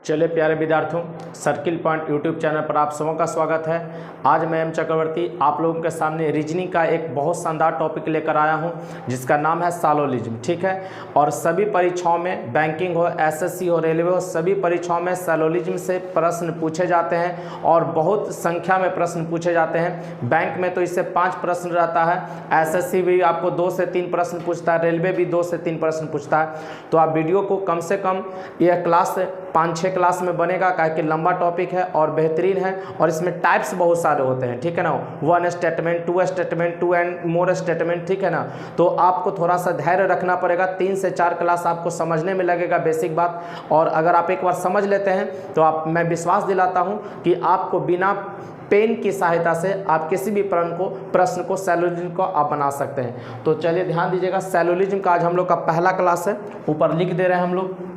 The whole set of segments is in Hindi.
चलिए प्यारे विद्यार्थियों, सर्किल पॉइंट यूट्यूब चैनल पर आप सबों का स्वागत है। आज मैं एम चक्रवर्ती आप लोगों के सामने रीजनिंग का एक बहुत शानदार टॉपिक लेकर आया हूं, जिसका नाम है सैलोलिज्म। ठीक है, और सभी परीक्षाओं में, बैंकिंग हो, एसएससी हो, रेलवे हो, सभी परीक्षाओं में सैलोलिज्म से प्रश्न पूछे जाते हैं और बहुत संख्या में प्रश्न पूछे जाते हैं। बैंक में तो इससे 5 प्रश्न रहता है, एसएससी भी आपको 2 से 3 प्रश्न पूछता है, रेलवे भी 2 से 3 प्रश्न पूछता है। तो आप वीडियो को कम से कम यह क्लास 5-6 क्लास में बनेगा, काहे कि लंबा टॉपिक है और बेहतरीन है, और इसमें टाइप्स बहुत सारे होते हैं। ठीक है ना, 1 statement, 2 statement, 2 and more statement. ठीक है ना, तो आपको थोड़ा सा धैर्य रखना पड़ेगा। 3 से 4 क्लास आपको समझने में लगेगा बेसिक बात, और अगर आप एक बार समझ लेते हैं तो मैं विश्वास दिलाता हूं कि आपको बिना पेन की सहायता से आप किसी भी प्रश्न को सैलोलिज्म को आप बना सकते हैं। तो चलिए ध्यान दीजिएगा, सैलोलिज्म का आज हम लोग का पहला क्लास है, ऊपर लिख दे रहे हैं हम लोग।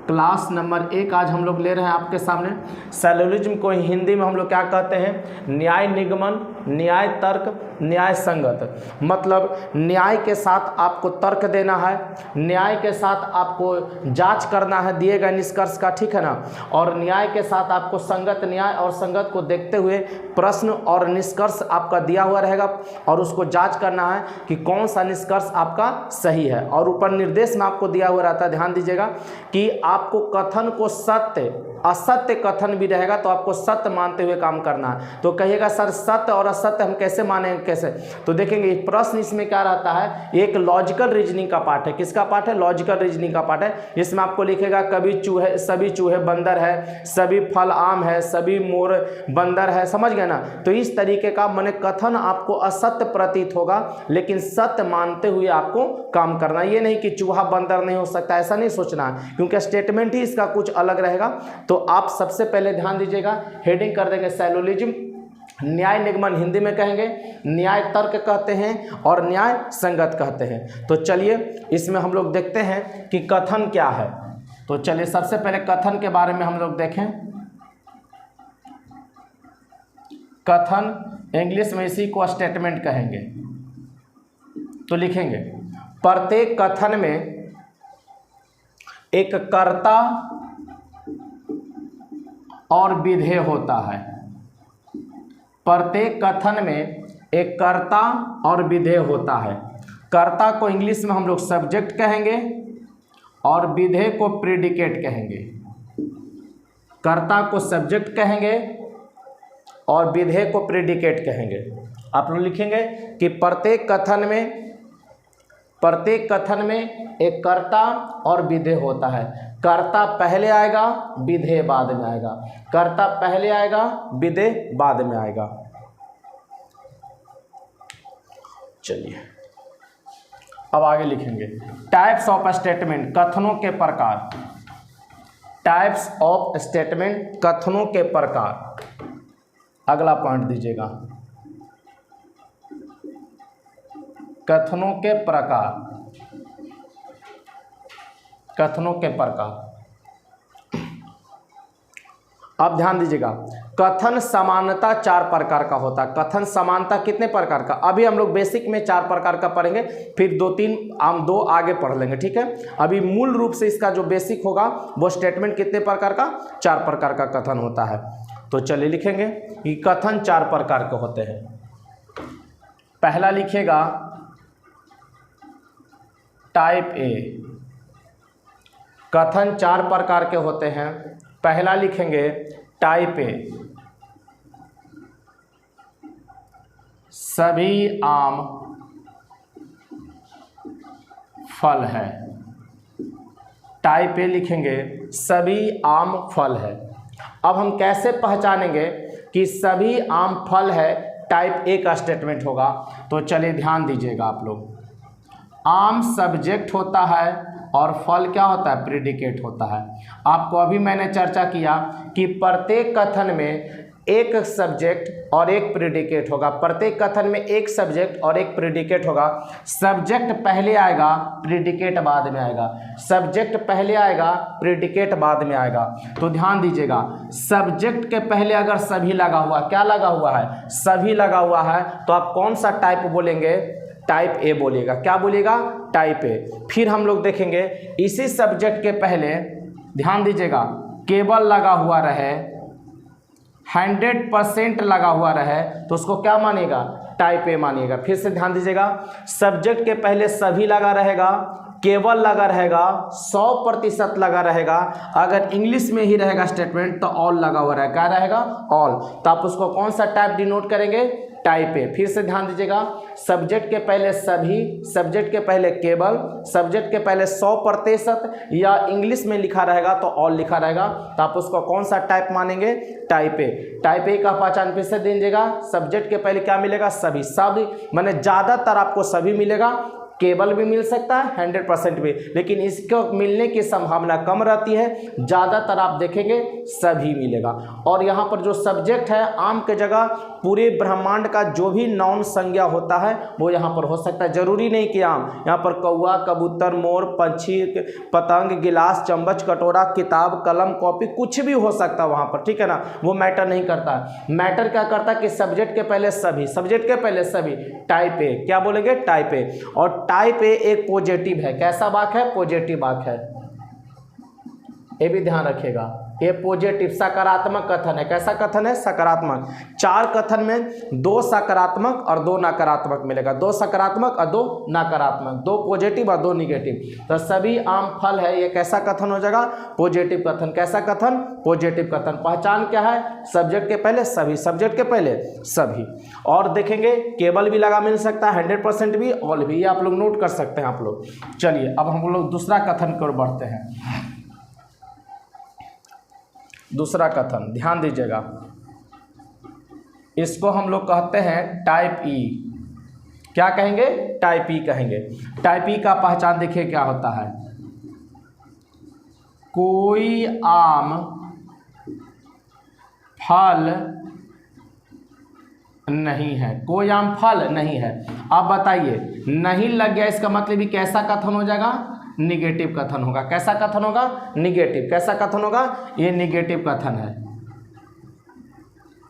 क्लास नंबर 1 आज हम लोग ले रहे हैं आपके सामने। सैलोलिज्म को हिंदी में हम लोग क्या कहते हैं? न्याय निगमन, न्याय तर्क, न्याय संगत। मतलब न्याय के साथ आपको तर्क देना है, न्याय के साथ आपको जांच करना है दिए गए निष्कर्ष का। ठीक है ना, और न्याय के साथ आपको संगत, न्याय और संगत को देखते हुए प्रश्न और निष्कर्ष आपका दिया हुआ रहेगा, और उसको जांच करना है कि कौन सा निष्कर्ष आपका सही है। और ऊपर निर्देश में आपको दिया हुआ रहता है, ध्यान दीजिएगा कि आपको कथन को सत्य, असत्य कथन भी रहेगा तो आपको सत्य मानते हुए काम करना है। तो कहिएगा सर सत्य और असत्य हम कैसे मानेंगे, कैसे? तो देखेंगे प्रश्न इसमें क्या रहता है, एक लॉजिकल रीजनिंग का पार्ट है। किसका पार्ट है? लॉजिकल रीजनिंग का पार्ट है। इसमें आपको लिखेगा सभी चूहे बंदर है, सभी फल आम है, सभी मोर बंदर है। समझ गए ना? तो इस तरीके का माने कथन आपको असत्य प्रतीत होगा, लेकिन सत्य मानते हुए आपको काम करना। ये नहीं कि चूहा बंदर नहीं हो सकता, ऐसा नहीं सोचना है, क्योंकि स्टेटमेंट ही इसका कुछ अलग रहेगा। तो आप सबसे पहले ध्यान दीजिएगा, हेडिंग कर देंगे सैलोलिज्म। न्याय निगमन हिंदी में कहेंगे, न्याय तर्क कहते हैं और न्याय संगत कहते हैं। तो चलिए इसमें हम लोग देखते हैं कि कथन क्या है। तो चलिए सबसे पहले कथन के बारे में हम लोग देखें। कथन इंग्लिश में इसी को स्टेटमेंट कहेंगे। तो लिखेंगे प्रत्येक कथन में एक कर्ता और विधेय होता है। प्रत्येक कथन में एक कर्ता और विधेय होता है। कर्ता को इंग्लिश में हम लोग सब्जेक्ट कहेंगे और विधेय को प्रेडिकेट कहेंगे। कर्ता को सब्जेक्ट कहेंगे और विधेय को प्रेडिकेट कहेंगे। आप लोग लिखेंगे कि प्रत्येक कथन में एक कर्ता और विधेय होता है। कर्ता पहले आएगा, विधेय बाद में आएगा। कर्ता पहले आएगा, विधेय बाद में आएगा। चलिए अब आगे लिखेंगे टाइप्स ऑफ स्टेटमेंट, कथनों के प्रकार। टाइप्स ऑफ स्टेटमेंट, कथनों के प्रकार। अगला पॉइंट दीजिएगा, कथनों के प्रकार। कथनों के प्रकार, अब ध्यान दीजिएगा, कथन समानता 4 प्रकार का होता है। कथन समानता कितने प्रकार का? अभी हम लोग बेसिक में 4 प्रकार का पढ़ेंगे, फिर 2-3 हम 2 आगे पढ़ लेंगे। ठीक है, अभी मूल रूप से इसका जो बेसिक होगा वो स्टेटमेंट कितने प्रकार का? 4 प्रकार का कथन होता है। तो चलिए लिखेंगे कि कथन 4 प्रकार के होते हैं। पहला लिखिएगा टाइप ए। कथन 4 प्रकार के होते हैं। पहला लिखेंगे टाइप ए, सभी आम फल है। टाइप ए लिखेंगे सभी आम फल है। अब हम कैसे पहचानेंगे कि सभी आम फल है? टाइप ए का स्टेटमेंट होगा। तो चलिए ध्यान दीजिएगा आप लोग, आम सब्जेक्ट होता है और फल क्या होता है? प्रेडिकेट होता है। आपको अभी मैंने चर्चा किया कि प्रत्येक कथन में एक सब्जेक्ट और एक प्रेडिकेट होगा। प्रत्येक कथन में एक सब्जेक्ट और एक प्रेडिकेट होगा। सब्जेक्ट पहले आएगा, प्रेडिकेट बाद में आएगा। सब्जेक्ट पहले आएगा, प्रेडिकेट बाद में आएगा। तो ध्यान दीजिएगा, सब्जेक्ट के पहले अगर सभी लगा हुआ, क्या लगा हुआ है? सभी लगा हुआ है, तो आप कौन सा टाइप बोलेंगे? टाइप ए बोलिएगा। क्या बोलिएगा? Type A. फिर हम लोग देखेंगे इसी सब्जेक्ट के पहले ध्यान दीजिएगा, केवल लगा हुआ रहे, 100% लगा हुआ रहे तो उसको क्या मानिएगा, टाइप ए मानिएगा। फिर से ध्यान दीजिएगा, सब्जेक्ट के पहले सभी लगा रहेगा, केवल लगा रहेगा, 100% लगा रहेगा, अगर इंग्लिश में ही रहेगा स्टेटमेंट तो ऑल लगा हुआ रहेगा, क्या रहेगा, ऑल। तो आप उसको कौन सा टाइप डिनोट करेंगे, टाइप ए। फिर से ध्यान दीजिएगा, सब्जेक्ट के पहले सभी, सब्जेक्ट के पहले केवल, सब्जेक्ट के पहले 100% या इंग्लिश में लिखा रहेगा तो ऑल लिखा रहेगा, तो आप उसको कौन सा टाइप मानेंगे, टाइप ए। टाइप ए का पहचान फिर से दीजिएगा, सब्जेक्ट के पहले क्या मिलेगा, सभी, सभी माने ज़्यादातर आपको सभी मिलेगा, केवल भी मिल सकता है 100% भी, लेकिन इसको मिलने की संभावना कम रहती है, ज़्यादातर आप देखेंगे सभी मिलेगा। और यहाँ पर जो सब्जेक्ट है, आम के जगह पूरे ब्रह्मांड का जो भी नाउन संज्ञा होता है वो यहाँ पर हो सकता है, जरूरी नहीं कि आम, यहाँ पर कौवा, कबूतर, मोर, पंछी, पतंग, गिलास, चम्मच, कटोरा, किताब, कलम, कॉपी, कुछ भी हो सकता है वहाँ पर, ठीक है ना, वो मैटर नहीं करता है। मैटर क्या करता है कि सब्जेक्ट के पहले सभी, सब्जेक्ट के पहले सभी, टाइप ए, क्या बोलेंगे, टाइप ए। और टाइप ए एक पॉजिटिव है, कैसा वाक्य है, पॉजिटिव वाक्य है, ये भी ध्यान रखिएगा, ये पॉजिटिव सकारात्मक कथन है, कैसा कथन है, सकारात्मक। 4 कथन में 2 सकारात्मक और 2 नकारात्मक मिलेगा, 2 सकारात्मक और 2 नकारात्मक, 2 पॉजिटिव और 2 निगेटिव। तो सभी आम फल है, ये कैसा कथन हो जाएगा, पॉजिटिव कथन। कैसा कथन, पॉजिटिव कथन। पहचान क्या है, सब्जेक्ट के पहले सभी, सब्जेक्ट के पहले सभी। और देखेंगे केवल भी लगा मिल सकता है, 100% भी, ऑल भी, ये आप लोग नोट कर सकते हैं आप लोग। चलिए अब हम लोग दूसरा कथन की ओर बढ़ते हैं। दूसरा कथन ध्यान दीजिएगा, इसको हम लोग कहते हैं टाइप ई। क्या कहेंगे, टाइप ई कहेंगे। टाइप ई का पहचान देखिए क्या होता है, कोई आम फल नहीं है, कोई आम फल नहीं है। अब बताइए, नहीं लग गया, इसका मतलब ही कैसा कथन हो जाएगा, निगेटिव कथन होगा। कैसा कथन होगा, निगेटिव। कैसा कथन होगा, ये निगेटिव कथन है,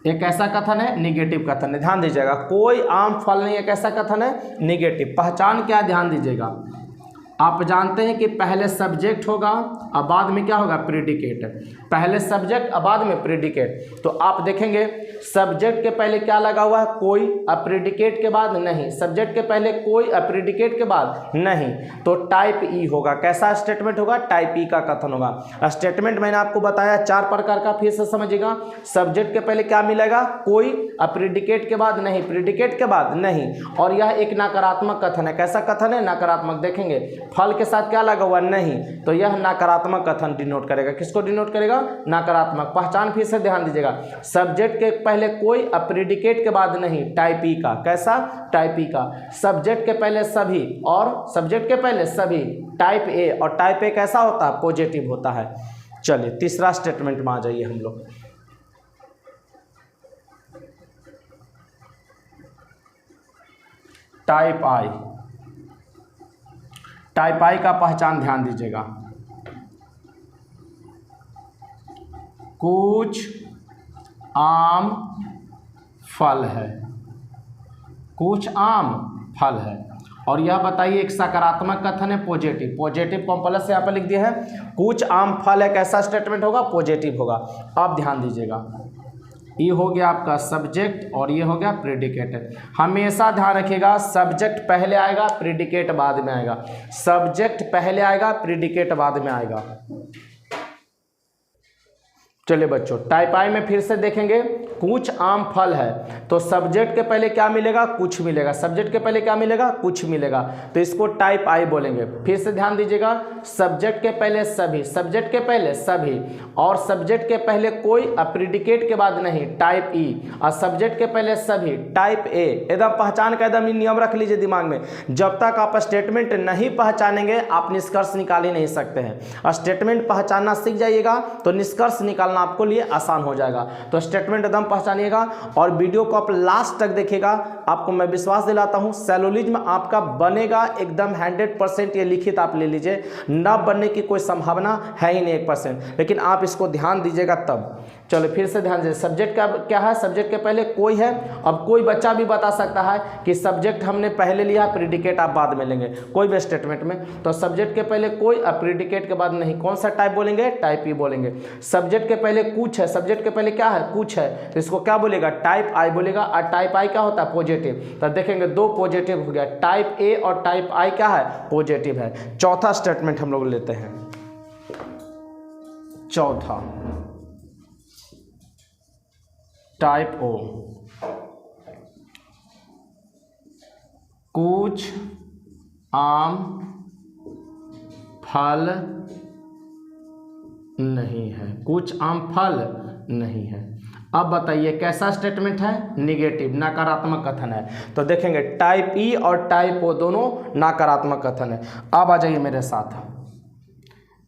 ये कैसा कथन है, निगेटिव कथन है। ध्यान दीजिएगा, कोई आम फल नहीं है, कैसा कथन है, निगेटिव। पहचान क्या, ध्यान दीजिएगा, आप जानते हैं कि पहले सब्जेक्ट होगा और बाद में क्या होगा, प्रेडिकेट। पहले सब्जेक्ट और बाद में प्रेडिकेट। तो आप देखेंगे सब्जेक्ट के पहले क्या लगा हुआ है, कोई, और प्रेडिकेट के बाद नहीं। सब्जेक्ट के पहले कोई और प्रेडिकेट के बाद नहीं, तो टाइप ई होगा। कैसा स्टेटमेंट होगा, टाइप ई का कथन होगा। स्टेटमेंट मैंने आपको बताया 4 प्रकार का, फिर से समझिएगा। सब्जेक्ट के पहले क्या मिलेगा, कोई, और प्रेडिकेट के बाद नहीं, प्रेडिकेट के बाद नहीं। और यह एक नकारात्मक कथन है। कैसा कथन है, नकारात्मक। देखेंगे फल के साथ क्या लगा हुआ, नहीं, तो यह नकारात्मक कथन डिनोट करेगा। किसको डिनोट करेगा, नकारात्मक। पहचान फिर से ध्यान दीजिएगा, सब्जेक्ट के पहले कोई और प्रेडिकेट के बाद नहीं, टाइप ई का। कैसा, टाइप ई का। सब्जेक्ट के पहले सभी और सब्जेक्ट के पहले सभी, टाइप ए। और टाइप ए कैसा होता है, पॉजिटिव होता है। चलिए तीसरा स्टेटमेंट में आ जाइए हम लोग। टाइप आई। टाइप आई का पहचान ध्यान दीजिएगा, कुछ आम फल है, कुछ आम फल है। और यह बताइए एक सकारात्मक कथन है, पॉजिटिव। पॉजिटिव कॉम्प्लेक्स यहाँ पर लिख दिया है, कुछ आम फल है, कैसा स्टेटमेंट होगा, पॉजिटिव होगा। अब ध्यान दीजिएगा, ये हो गया आपका सब्जेक्ट और ये हो गया प्रेडिकेट। हमेशा ध्यान रखिएगा, सब्जेक्ट पहले आएगा, प्रेडिकेट बाद में आएगा। सब्जेक्ट पहले आएगा, प्रेडिकेट बाद में आएगा। चलिए बच्चों, टाइप आई में फिर से देखेंगे, कुछ आम फल है, तो सब्जेक्ट के पहले क्या मिलेगा, कुछ मिलेगा। सब्जेक्ट के पहले क्या मिलेगा, कुछ मिलेगा, तो इसको टाइप आई बोलेंगे। फिर से ध्यान दीजिएगा, सब्जेक्ट के पहले सभी, सब्जेक्ट के पहले सभी, और सब्जेक्ट के पहले कोई और प्रेडिकेट के बाद नहीं, टाइप ई। और सब्जेक्ट के पहले सभी, टाइप ए। एकदम पहचान का एकदम नियम रख लीजिए दिमाग में, जब तक आप स्टेटमेंट नहीं पहचानेंगे आप निष्कर्ष निकाल ही नहीं सकते हैं। स्टेटमेंट पहचानना सीख जाइएगा तो निष्कर्ष निकालना आपको लिए आसान हो जाएगा। तो स्टेटमेंट एकदम पहचानिएगा और वीडियो को आप लास्ट तक देखिएगा। आपको मैं विश्वास दिलाता हूं सेलोलिज्म आपका बनेगा एकदम 100%। ये लिखित आप ले लीजिए, न बनने की कोई संभावना है ही नहीं 1%, लेकिन आप इसको ध्यान दीजिएगा तब। चलो फिर से ध्यान दीजिए, सब्जेक्ट का क्या है, सब्जेक्ट के पहले कोई है। अब कोई बच्चा भी बता सकता है कि सब्जेक्ट हमने पहले लिया, प्रीडिकेट आप बाद में लेंगे कोई भी स्टेटमेंट में। तो सब्जेक्ट के पहले कोई और प्रीडिकेट के बाद नहीं, कौन सा टाइप बोलेंगे, टाइप ई बोलेंगे। सब्जेक्ट के पहले कुछ है, सब्जेक्ट के पहले क्या है, कुछ है, तो इसको क्या बोलेगा, टाइप आई बोलेगा। और टाइप आई क्या होता है, पॉजिटिव। तो देखेंगे दो पॉजिटिव हो गया, टाइप ए और टाइप आई क्या है, पॉजिटिव है। चौथा स्टेटमेंट हम लोग लेते हैं, चौथा टाइप ओ, कुछ आम फल नहीं है, कुछ आम फल नहीं है। अब बताइए कैसा स्टेटमेंट है, निगेटिव, नकारात्मक कथन है। तो देखेंगे टाइप ई और टाइप ओ दोनों नकारात्मक कथन है। अब आ जाइए मेरे साथ,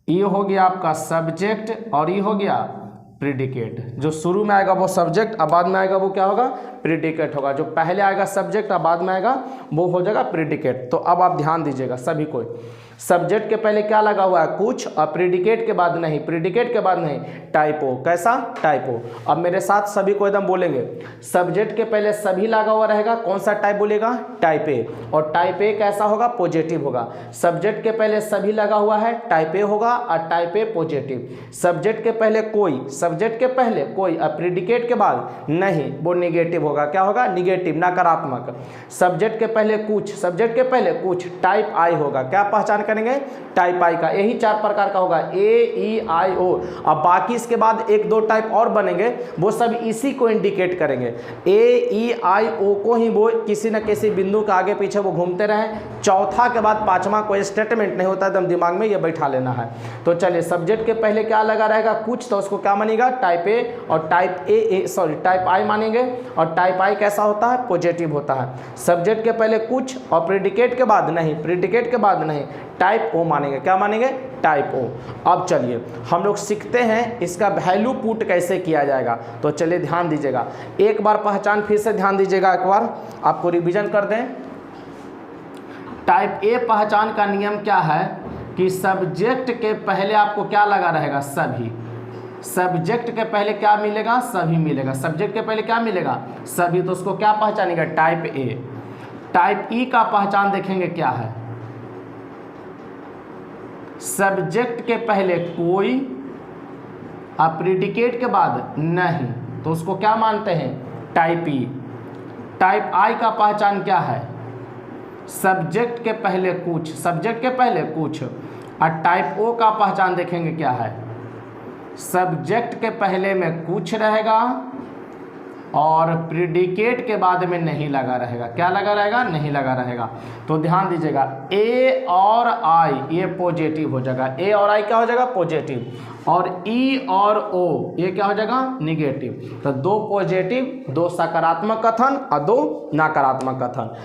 ये हो गया आपका सब्जेक्ट और ये हो गया प्रीडिकेट। जो शुरू में आएगा वो सब्जेक्ट और बाद में आएगा वो क्या होगा, प्रीडिकेट होगा। जो पहले आएगा सब्जेक्ट और बाद में आएगा वो हो जाएगा प्रीडिकेट। तो अब आप ध्यान दीजिएगा सभी कोई, सब्जेक्ट के पहले क्या लगा हुआ है, कुछ, और प्रीडिकेट के बाद नहीं, प्रीडिकेट के बाद नहीं, टाइप ओ। कैसा, टाइप ओ। अब मेरे साथ सभी को एकदम बोलेंगे, सब्जेक्ट के पहले सभी लगा हुआ रहेगा, कौन सा टाइप बोलेगा, टाइप ए। और टाइप ए कैसा होगा, पॉजिटिव होगा। सब्जेक्ट के पहले सभी लगा हुआ है, टाइप ए होगा, और टाइप ए पॉजिटिव। सब्जेक्ट के पहले कोई, सब्जेक्ट के पहले कोई, और प्रीडिकेट के बाद नहीं, वो निगेटिव होगा। क्या होगा, निगेटिव, नकारात्मक। सब्जेक्ट के पहले कुछ, सब्जेक्ट के पहले कुछ, टाइप आई होगा। क्या पहचान करेंगे, टाइप आई का। यही 4 प्रकार का होगा, ए ई आई ओ। अब बाकी इसके बाद 1-2 टाइप और बनेंगे, वो सब इसी को इंडिकेट करेंगे। ए ई आई ओ को ही वो किसी न किसी बिंदु के आगे पीछे वो घूमते रहें। चौथा के बाद पांचवा कोई स्टेटमेंट नहीं होता, एकदम दिमाग में ये बैठा लेना है। तो चलिए, सब्जेक्ट के पहले क्या लगा रहेगा, कुछ, तो उसको क्या मानेगा, टाइप ए। और टाइप आई मानेंगे। और टाइप आई कैसा होता है, पॉजिटिव होता है। सब्जेक्ट के पहले कुछ और प्रीडिकेट के बाद नहीं, प्रीडिकेट के बाद नहीं, टाइप ओ मानेंगे। क्या मानेंगे, टाइप ओ। अब चलिए हम लोग सीखते हैं इसका वैल्यू पुट कैसे किया जाएगा। तो चलिए ध्यान दीजिएगा, एक बार पहचान फिर से ध्यान दीजिएगा, एक बार आपको रिवीजन कर दें। टाइप ए पहचान का नियम क्या है कि सब्जेक्ट के पहले आपको क्या लगा रहेगा, सभी। सब्जेक्ट के पहले क्या मिलेगा, सभी मिलेगा। सब्जेक्ट के पहले क्या मिलेगा, सभी। तो उसको क्या पहचानेगा, टाइप ए। टाइप ई का पहचान देखेंगे क्या है, सब्जेक्ट के पहले कोई और प्रीडिकेट के बाद नहीं, तो उसको क्या मानते हैं, टाइप ई। टाइप आई का पहचान क्या है, सब्जेक्ट के पहले कुछ, सब्जेक्ट के पहले कुछ। और टाइप ओ का पहचान देखेंगे क्या है, सब्जेक्ट के पहले में कुछ रहेगा और प्रीडिकेट के बाद में नहीं लगा रहेगा। क्या लगा रहेगा, नहीं लगा रहेगा। तो ध्यान दीजिएगा, ए और आई ये पॉजिटिव हो जाएगा, ए और आई क्या हो जाएगा, पॉजिटिव। और ई और ओ ये क्या हो जाएगा, निगेटिव। तो 2 पॉजिटिव, 2 सकारात्मक कथन और 2 नकारात्मक कथन।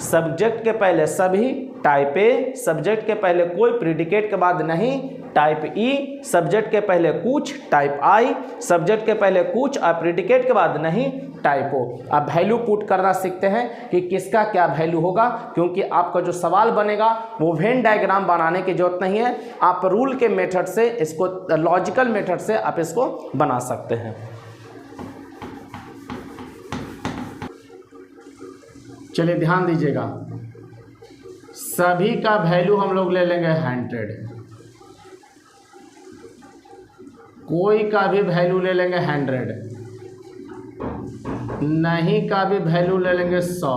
सब्जेक्ट के पहले सभी, टाइप ए। सब्जेक्ट के पहले कोई, प्रीडिकेट के बाद नहीं, टाइप ई। सब्जेक्ट के पहले कुछ, टाइप आई। सब्जेक्ट के पहले कुछ और प्रीडिकेट के बाद नहीं, टाइप ओ। अब वैल्यू पुट करना सीखते हैं कि किसका क्या वैल्यू होगा, क्योंकि आपका जो सवाल बनेगा वो वेन डायग्राम बनाने की जरूरत नहीं है। आप रूल के मेथड से इसको, लॉजिकल मेथड से आप इसको बना सकते हैं। चलिए ध्यान दीजिएगा, सभी का वैल्यू हम लोग ले लेंगे 100, कोई का भी वैल्यू ले लेंगे 100, नहीं का भी वैल्यू ले लेंगे 100,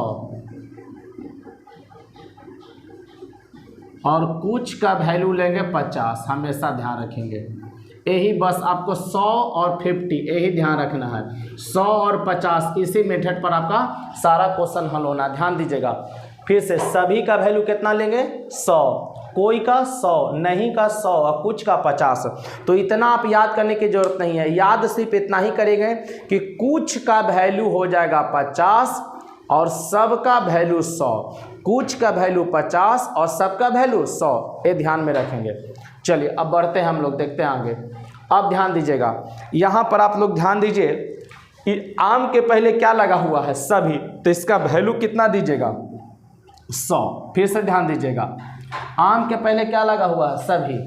और कुछ का वैल्यू लेंगे 50। हमेशा ध्यान रखेंगे, यही बस आपको 100 और 50 यही ध्यान रखना है। 100 और 50 इसी मेथड पर आपका सारा क्वेश्चन हल होना। ध्यान दीजिएगा फिर से, सभी का वैल्यू कितना लेंगे, 100, कोई का 100, नहीं का 100 और कुछ का 50। तो इतना आप याद करने की जरूरत नहीं है, याद सिर्फ इतना ही करेंगे कि कुछ का वैल्यू हो जाएगा 50 और सब का वैल्यू 100। कुछ का वैल्यू 50 और सब का वैल्यू 100, ये ध्यान में रखेंगे। चलिए अब बढ़ते हैं हम लोग, देखते हैं आगे। अब ध्यान दीजिएगा, यहाँ पर आप लोग ध्यान दीजिए कि आम के पहले क्या लगा हुआ है, सभी। तो इसका वैल्यू कितना दीजिएगा, 100। फिर से ध्यान दीजिएगा, आम के पहले क्या लगा हुआ है, सभी।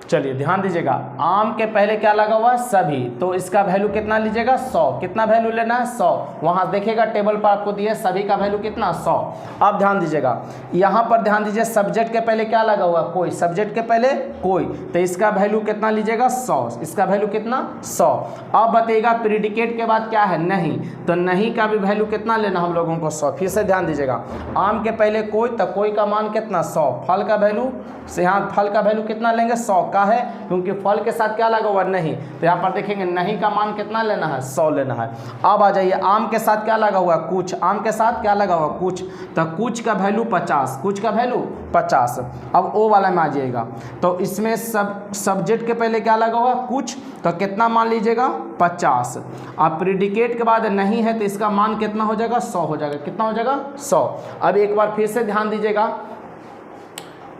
चलिए ध्यान दीजिएगा, आम के पहले क्या लगा हुआ है, सभी, तो इसका वैल्यू कितना लीजिएगा 100। कितना वैल्यू लेना है 100, वहाँ देखिएगा टेबल पर आपको दिया है सभी का वैल्यू कितना 100। अब ध्यान दीजिएगा, यहाँ पर ध्यान दीजिए सब्जेक्ट के पहले क्या लगा हुआ, कोई, सब्जेक्ट के पहले कोई, तो इसका वैल्यू कितना लीजिएगा 100, इसका वैल्यू कितना 100। अब बताइएगा प्रीडिकेट के बाद क्या है, नहीं, तो नहीं का भी वैल्यू कितना लेना हम लोगों को 100। फिर से ध्यान दीजिएगा, आम के पहले कोई, तो कोई का मान कितना 100, फल का वैल्यू से, यहाँ फल का वैल्यू कितना लेंगे 100 का है, क्योंकि फल के साथ क्या लगा हुआ नहीं, तो यहाँ पर देखेंगे नहीं का मान कितना लेना है 100 लेना है। अब आ जाइए आम के साथ क्या लगा हुआ कुछ, आम के साथ क्या लगा हुआ कुछ, तो कुछ का वैल्यू 50, कुछ का वैल्यू 50। अब ओ वाला में आ जाइएगा, तो इसमें सब्जेक्ट के पहले क्या लगा हुआ कुछ, तो कितना मान लीजिएगा 50। अब प्रीडिकेट के बाद नहीं है तो इसका मान कितना हो जाएगा 100 हो जाएगा, कितना हो जाएगा 100। अब एक बार फिर से ध्यान दीजिएगा,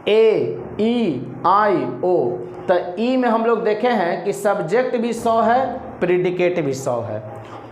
ए ई आई ओ, तो ई में हम लोग देखे हैं कि सब्जेक्ट भी 100 है, प्रीडिकेट भी 100 है।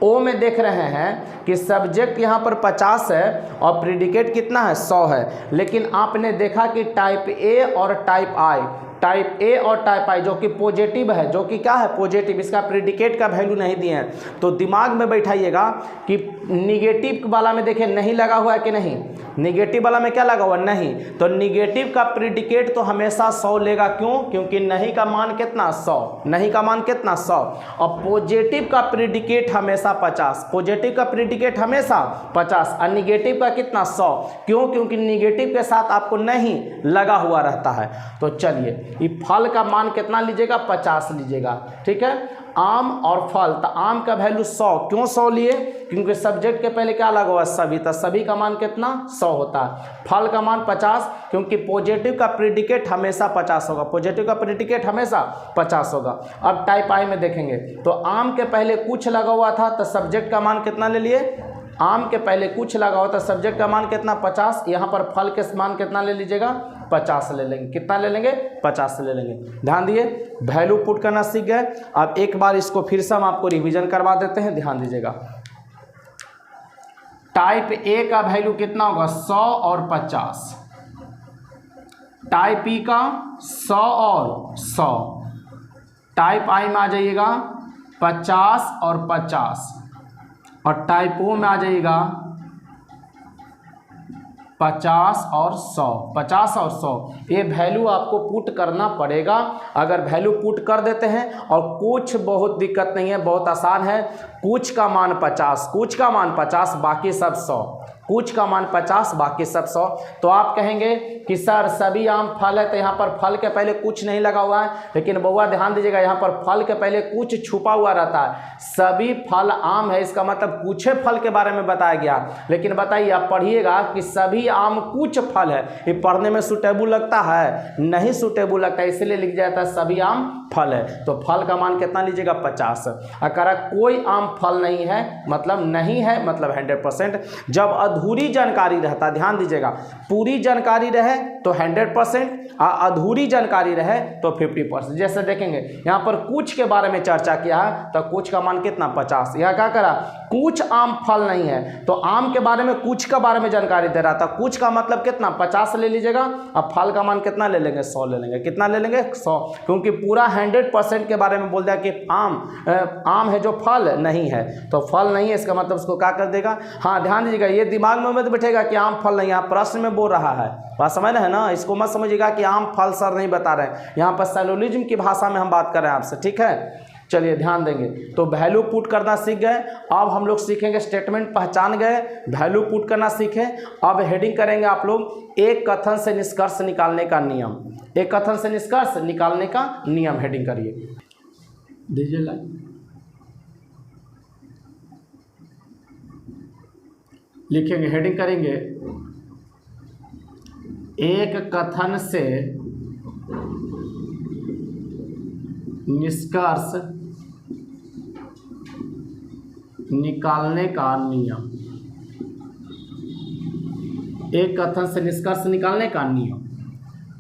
ओ में देख रहे हैं कि सब्जेक्ट यहाँ पर 50 है और प्रीडिकेट कितना है 100 है, लेकिन आपने देखा कि टाइप ए और टाइप आई, टाइप ए और टाइप आई जो कि पॉजिटिव है, जो कि क्या है पॉजिटिव, इसका प्रीडिकेट का वैल्यू नहीं दिए हैं, तो दिमाग में बैठाइएगा कि निगेटिव वाला में देखें नहीं लगा हुआ है कि नहीं, निगेटिव वाला में क्या लगा हुआ नहीं, तो निगेटिव का प्रीडिकेट तो हमेशा 100 लेगा, क्यों, क्योंकि नहीं का मान कितना 100, नहीं का मान कितना 100, और पॉजिटिव का प्रीडिकेट हमेशा 50, पॉजिटिव का प्रीडिकेट हमेशा 50 और निगेटिव का कितना 100, क्यों, क्योंकि निगेटिव के साथ आपको नहीं लगा हुआ रहता है। तो चलिए ये फल का मान कितना लीजिएगा 50 लीजिएगा, ठीक है, आम और फल, तो आम का वैल्यू 100, क्यों 100 लिए, क्योंकि सब्जेक्ट के पहले क्या लगा हुआ सभी, तो सभी का मान कितना 100 होता है। फल का मान 50, क्योंकि पॉजिटिव का प्रीडिकेट हमेशा 50 होगा, पॉजिटिव का प्रीडिकेट हमेशा 50 होगा। अब टाइप आई में देखेंगे, तो आम के पहले कुछ लगा हुआ था, तो सब्जेक्ट का मान कितना ले लिए, आम के पहले कुछ लगा हुआ था, सब्जेक्ट का मान कितना 50, यहाँ पर फल के मान कितना ले लीजिएगा 50 ले लेंगे, कितना ले लेंगे 50 ले लेंगे। ध्यान दिए, वैल्यू पुट करना सीख गए। अब एक बार इसको फिर से हम आपको रिवीजन करवा देते हैं, ध्यान दीजिएगा। टाइप ए का वैल्यू कितना होगा 100 और 50, टाइप ई का 100 और 100, टाइप आई में आ जाइएगा 50 और 50, और टाइप ओ में आ जाइएगा 50 और 100, 50 और 100। ये वैल्यू आपको पुट करना पड़ेगा। अगर वैल्यू पुट कर देते हैं, और कुछ बहुत दिक्कत नहीं है, बहुत आसान है, कुछ का मान 50, कुछ का मान 50, बाकी सब 100, कुछ का मान 50 बाकी सब 100। तो आप कहेंगे कि सर सभी आम फल है, तो यहाँ पर फल के पहले कुछ नहीं लगा हुआ है, लेकिन बउआ ध्यान दीजिएगा, यहाँ पर फल के पहले कुछ छुपा हुआ रहता है। सभी फल आम है, इसका मतलब कुछ फल के बारे में बताया गया, लेकिन बताइए आप पढ़िएगा कि सभी आम कुछ फल है, ये पढ़ने में सुटेबल लगता है, नहीं सुटेबल लगता है, इसलिए लिख जाता है सभी आम फल है। तो फल का मान कितना लीजिएगा 50। अगर कोई आम फल नहीं है मतलब नहीं है, मतलब 100%। जब अधूरी जानकारी रहता, ध्यान दीजिएगा, पूरी जानकारी रहे तो 100%, अधूरी जानकारी रहे तो 50%। जैसे देखेंगे यहाँ पर कुछ के बारे में चर्चा किया है, तो कुछ का मान कितना 50। यहाँ क्या करा, कुछ आम फल नहीं है, तो आम के बारे में कुछ के बारे में जानकारी दे रहा था, कुछ का मतलब कितना 50 ले लीजिएगा, अब फल का मान कितना ले लेंगे 100 ले लेंगे, कितना ले लेंगे 100, क्योंकि पूरा 100% के बारे में बोल दिया कि आम है जो फल नहीं है, तो फल नहीं है, इसका मतलब उसको क्या कर देगा। हाँ ध्यान दीजिएगा, ये दिमाग में मत बैठेगा कि आम फल नहीं है, प्रश्न में बोल रहा है, बात समझ रहे हैं ना, इसको मत समझिएगा कि आम फल सर नहीं बता रहे हैं, यहाँ पर सैलोलिज्म की भाषा में हम बात कर रहे हैं आपसे, ठीक है। चलिए ध्यान देंगे, तो वैल्यू पुट करना सीख गए। अब हम लोग सीखेंगे स्टेटमेंट पहचान गए, वैल्यू पुट करना सीखे। अब हेडिंग करेंगे आप लोग एक कथन से निष्कर्ष निकालने का नियम, एक कथन से निष्कर्ष निकालने का नियम, हेडिंग करिए, दीजिए लाइन, लिखेंगे, हेडिंग करेंगे एक कथन से निष्कर्ष निकालने का नियम, एक कथन से निष्कर्ष निकालने का नियम।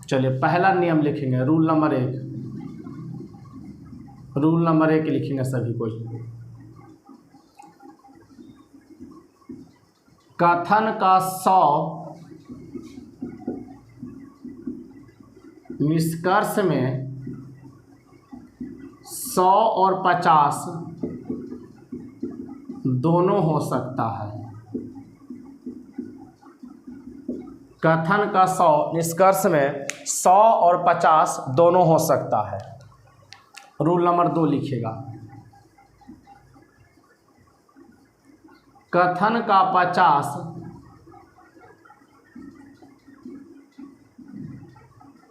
चलिए पहला नियम लिखेंगे, रूल नंबर 1, रूल नंबर 1 लिखेंगे सभी कोई। कथन का 100 निष्कर्ष में 100 और 50 दोनों हो सकता है। कथन का 100 निष्कर्ष में 100 और 50 दोनों हो सकता है। रूल नंबर 2 लिखिएगा। कथन का 50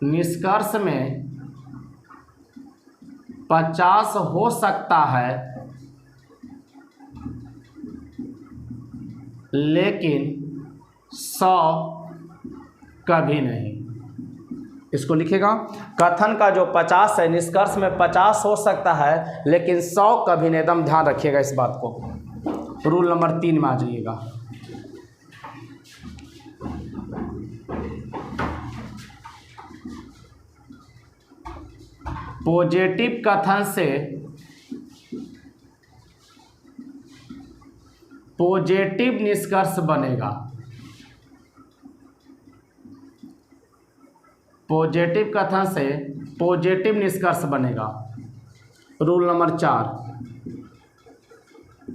निष्कर्ष में 50 हो सकता है, लेकिन 100 कभी नहीं। इसको लिखेगा, कथन का जो 50 है निष्कर्ष में 50 हो सकता है, लेकिन 100 कभी नहीं। एकदम ध्यान रखिएगा इस बात को। रूल नंबर 3 में आ जाइएगा। पॉजिटिव कथन से पॉजिटिव निष्कर्ष बनेगा। पॉजिटिव कथन से पॉजिटिव निष्कर्ष बनेगा। रूल नंबर 4,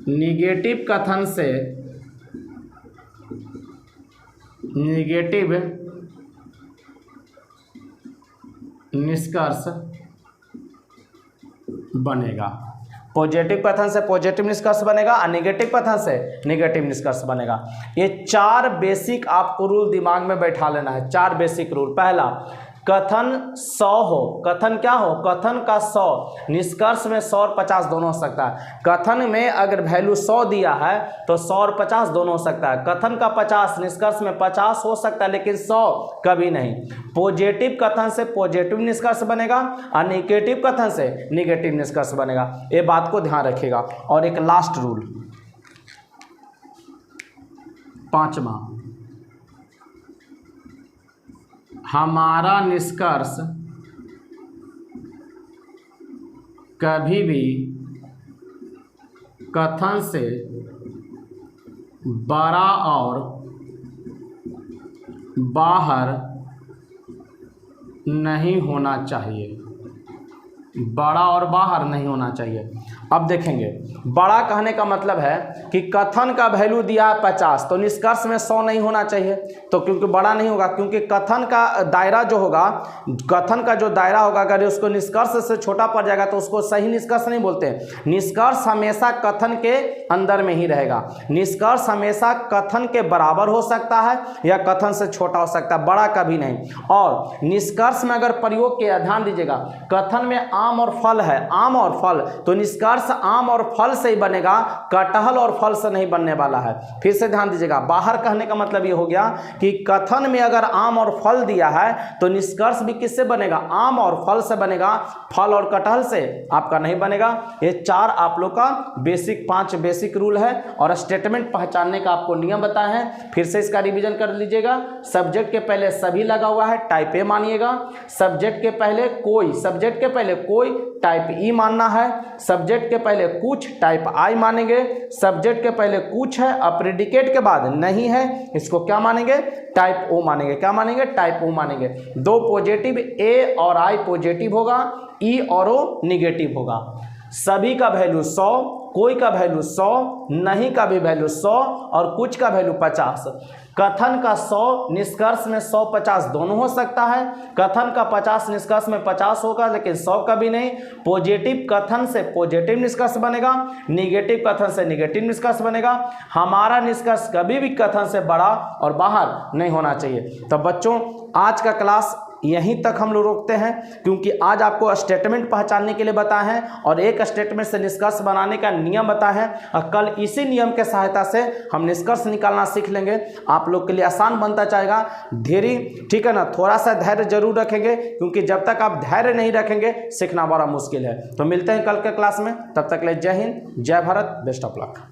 निगेटिव कथन से निगेटिव निष्कर्ष बनेगा। पॉजिटिव कथन से पॉजिटिव निष्कर्ष बनेगा और निगेटिव कथन से निगेटिव निष्कर्ष बनेगा। ये 4 बेसिक आपको रूल दिमाग में बैठा लेना है। 4 बेसिक रूल। पहला, कथन 100 हो, कथन क्या हो, कथन का 100 निष्कर्ष में 100 और 50 दोनों हो सकता है। कथन में अगर वैल्यू 100 दिया है तो 100 और 50 दोनों हो सकता है। कथन का 50 निष्कर्ष में 50 हो सकता है, लेकिन 100 कभी नहीं। पॉजिटिव कथन से पॉजिटिव निष्कर्ष बनेगा और निगेटिव कथन से निगेटिव निष्कर्ष बनेगा। ये बात को ध्यान रखिएगा। और एक लास्ट रूल, 5वां, हमारा निष्कर्ष कभी भी कथन से बड़ा और बाहर नहीं होना चाहिए। बड़ा और बाहर नहीं होना चाहिए। अब देखेंगे, बड़ा कहने का मतलब है कि कथन का वैल्यू दिया है 50 तो निष्कर्ष में 100 नहीं होना चाहिए, तो क्योंकि बड़ा नहीं होगा, क्योंकि कथन का दायरा जो होगा, कथन का जो दायरा होगा अगर उसको निष्कर्ष से छोटा पड़ जाएगा तो उसको सही निष्कर्ष नहीं बोलते। निष्कर्ष हमेशा कथन के अंदर में ही रहेगा। निष्कर्ष हमेशा कथन के बराबर हो सकता है या कथन से छोटा हो सकता है, बड़ा कभी नहीं। और निष्कर्ष में अगर प्रयोग किया, ध्यान दीजिएगा, कथन में आम और फल है, आम और फल, तो निष्कर्ष आम और फल से ही बनेगा, कटहल और फल से नहीं बनने वाला है। फिर से ध्यान दीजिएगा, बाहर कहने का मतलब ये हो गया कि कथन में अगर आम और फल दिया है तो निष्कर्ष भी किससे बनेगा, आम और फल से बनेगा, फल और कटहल से आपका नहीं बनेगा। ये 4 आप लोग का बेसिक 5 बेसिक रूल है और स्टेटमेंट पहचानने का आपको नियम बताए हैं। फिर से इसका रिवीजन कर लीजिएगा। सब्जेक्ट के पहले सभी लगा हुआ है, टाइप ए मानिएगा। सब्जेक्ट के पहले कोई, सब्जेक्ट के पहले कोई, टाइप ई मानना है। सब्जेक्ट के पहले कुछ, टाइप आई मानेंगे। सब्जेक्ट के पहले कुछ है और प्रेडिकेट के बाद नहीं है, इसको क्या मानेंगे, टाइप ओ मानेंगे। क्या मानेंगे, टाइप ओ मानेंगे। 2 पॉजिटिव, ए और आई पॉजिटिव होगा, ई और ओ निगेटिव होगा। सभी का वैल्यू 100, कोई का वैल्यू 100, नहीं का भी वैल्यू 100 और कुछ का वैल्यू 50। कथन का 100 निष्कर्ष में 100 50 दोनों हो सकता है। कथन का 50 निष्कर्ष में 50 होगा, लेकिन 100 कभी नहीं। पॉजिटिव कथन से पॉजिटिव निष्कर्ष बनेगा, निगेटिव कथन से निगेटिव निष्कर्ष बनेगा। हमारा निष्कर्ष कभी भी कथन से बड़ा और बाहर नहीं होना चाहिए। तो बच्चों, आज का क्लास यहीं तक हम लोग रोकते हैं, क्योंकि आज आपको स्टेटमेंट पहचानने के लिए बताए हैं और एक स्टेटमेंट से निष्कर्ष बनाने का नियम बताए हैं, और कल इसी नियम के सहायता से हम निष्कर्ष निकालना सीख लेंगे। आप लोग के लिए आसान बनता जाएगा धीरे, ठीक है ना। थोड़ा सा धैर्य जरूर रखेंगे, क्योंकि जब तक आप धैर्य नहीं रखेंगे सीखना बड़ा मुश्किल है। तो मिलते हैं कल के क्लास में, तब तक के लिए जय हिंद, जय भारत, बेस्ट ऑफ लक।